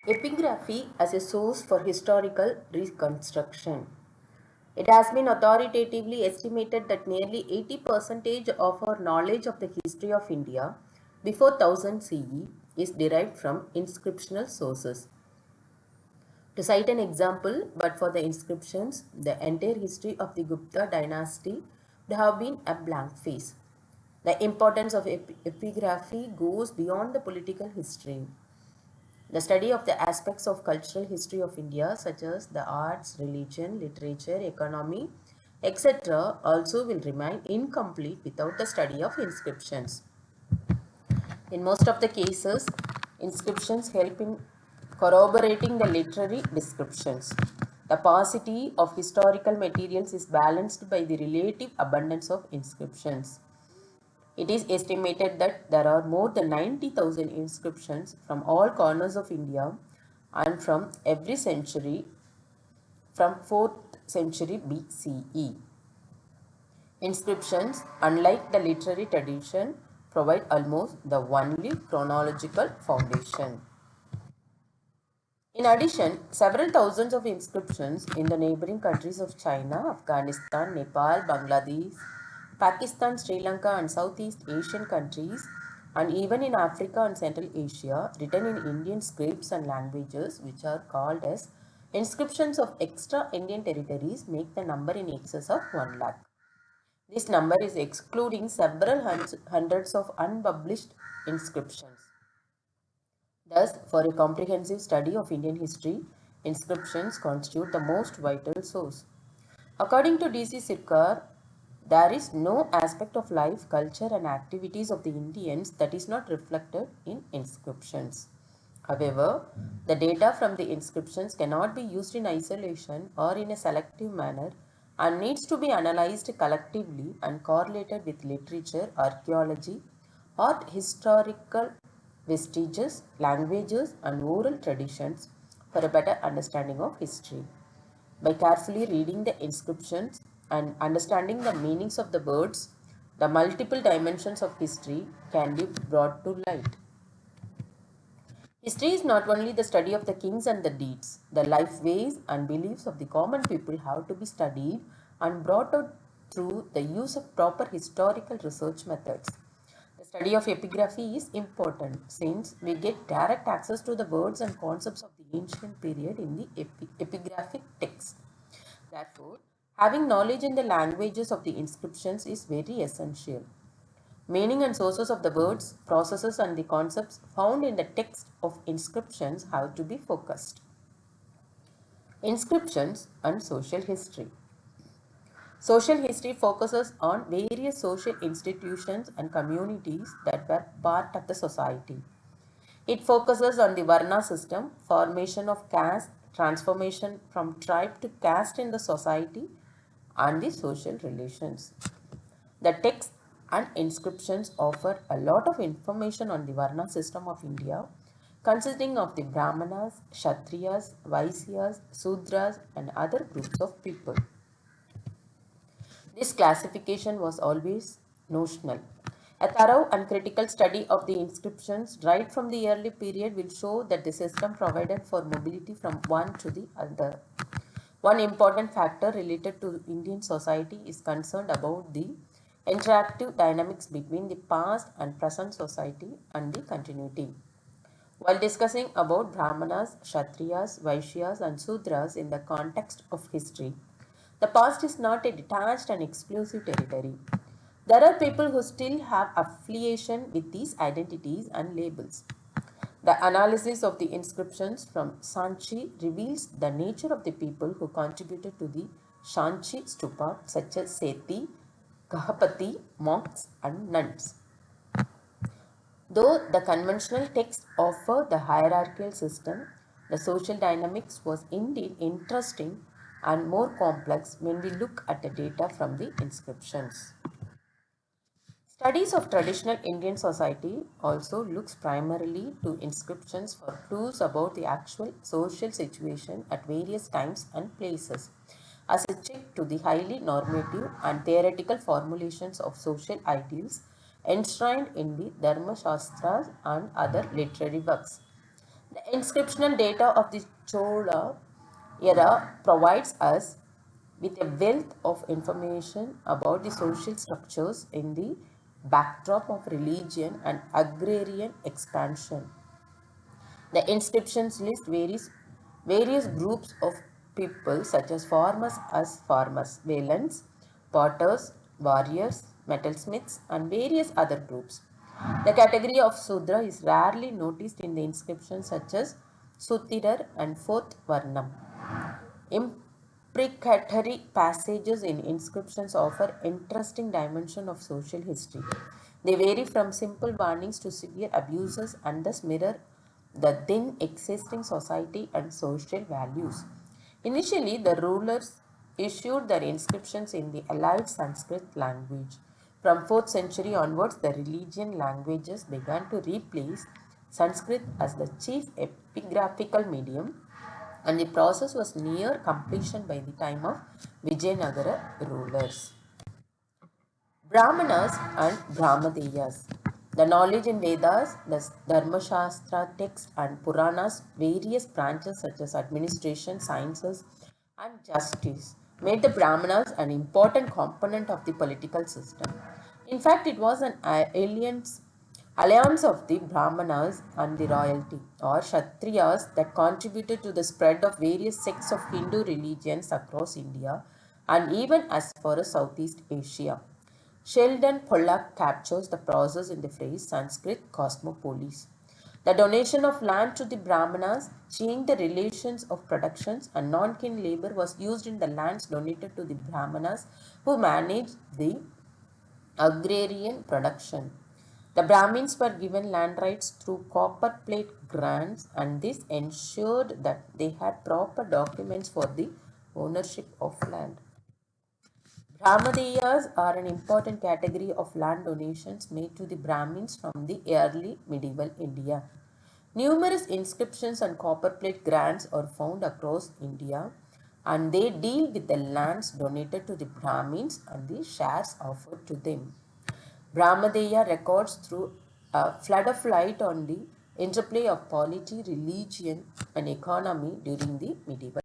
Epigraphy as a source for historical reconstruction. It has been authoritatively estimated that nearly 80% of our knowledge of the history of India before 1000 CE is derived from inscriptional sources. To cite an example, but for the inscriptions, the entire history of the Gupta dynasty would have been a blank face. The importance of epigraphy goes beyond the political history. The study of the aspects of cultural history of India, such as the arts, religion, literature, economy, etc., also will remain incomplete without the study of inscriptions. In most of the cases, inscriptions help in corroborating the literary descriptions. The paucity of historical materials is balanced by the relative abundance of inscriptions. It is estimated that there are more than 90,000 inscriptions from all corners of India and from every century from 4th century BCE. Inscriptions, unlike the literary tradition, provide almost the only chronological foundation. In addition, several thousands of inscriptions in the neighboring countries of China, Afghanistan, Nepal, Bangladesh, Pakistan, Sri Lanka, and Southeast Asian countries, and even in Africa and Central Asia, written in Indian scripts and languages, which are called as inscriptions of extra Indian territories, make the number in excess of 1 lakh. This number is excluding several hundreds of unpublished inscriptions. Thus, for a comprehensive study of Indian history, inscriptions constitute the most vital source. According to D.C. Sirkar, there is no aspect of life, culture, and activities of the Indians that is not reflected in inscriptions. However, the data from the inscriptions cannot be used in isolation or in a selective manner and needs to be analyzed collectively and correlated with literature, archaeology, art, historical vestiges, languages, and oral traditions for a better understanding of history. By carefully reading the inscriptions and understanding the meanings of the words, the multiple dimensions of history can be brought to light. History is not only the study of the kings and the deeds, the life ways and beliefs of the common people have to be studied and brought out through the use of proper historical research methods. The study of epigraphy is important since we get direct access to the words and concepts of the ancient period in the epigraphic text. Therefore, having knowledge in the languages of the inscriptions is very essential. Meaning and sources of the words, processes, and the concepts found in the text of inscriptions have to be focused. Inscriptions and social history. Social history focuses on various social institutions and communities that were part of the society. It focuses on the Varna system, formation of caste, transformation from tribe to caste in the society, and the social relations. The texts and inscriptions offer a lot of information on the Varna system of India, consisting of the Brahmanas, Kshatriyas, Vaisyas, Sudras, and other groups of people. This classification was always notional. A thorough and critical study of the inscriptions right from the early period will show that the system provided for mobility from one to the other. One important factor related to Indian society is concerned about the interactive dynamics between the past and present society and the continuity. While discussing about Brahmanas, Kshatriyas, Vaishyas, and Sudras in the context of history, the past is not a detached and exclusive territory. There are people who still have affiliation with these identities and labels. The analysis of the inscriptions from Sanchi reveals the nature of the people who contributed to the Shanchi stupa, such as Seti, Kahapati, monks, and nuns. Though the conventional texts offer the hierarchical system, the social dynamics was indeed interesting and more complex when we look at the data from the inscriptions. Studies of traditional Indian society also looks primarily to inscriptions for clues about the actual social situation at various times and places, as a check to the highly normative and theoretical formulations of social ideals enshrined in the Dharma Shastras and other literary works. The inscriptional data of the Chola era provides us with a wealth of information about the social structures in the backdrop of religion and agrarian expansion. The inscriptions list various groups of people such as farmers, valents, potters, warriors, metalsmiths, and various other groups. The category of Sudra is rarely noticed in the inscriptions such as Sutirar and Fourth Varnam. Imprecatory passages in inscriptions offer interesting dimension of social history. They vary from simple warnings to severe abuses and thus mirror the then existing society and social values. Initially, the rulers issued their inscriptions in the allied Sanskrit language. From 4th century onwards, the religion languages began to replace Sanskrit as the chief epigraphical medium, and the process was near completion by the time of Vijayanagara rulers. Brahmanas and Brahmadeyas. The knowledge in Vedas, the Dharma Shastra texts and Puranas, various branches such as administration, sciences, and justice, made the Brahmanas an important component of the political system. In fact, it was an alliance of the Brahmanas and the royalty or Kshatriyas that contributed to the spread of various sects of Hindu religions across India and even as far as Southeast Asia. Sheldon Pollack captures the process in the phrase Sanskrit cosmopolis. The donation of land to the Brahmanas changed the relations of productions, and non-kin labor was used in the lands donated to the Brahmanas who managed the agrarian production. The Brahmins were given land rights through copper plate grants, and this ensured that they had proper documents for the ownership of land. Brahmadeyas are an important category of land donations made to the Brahmins from the early medieval India. Numerous inscriptions and copper plate grants are found across India, and they deal with the lands donated to the Brahmins and the shares offered to them. Brahmadeya records through a flood of light on the interplay of polity, religion, and economy during the medieval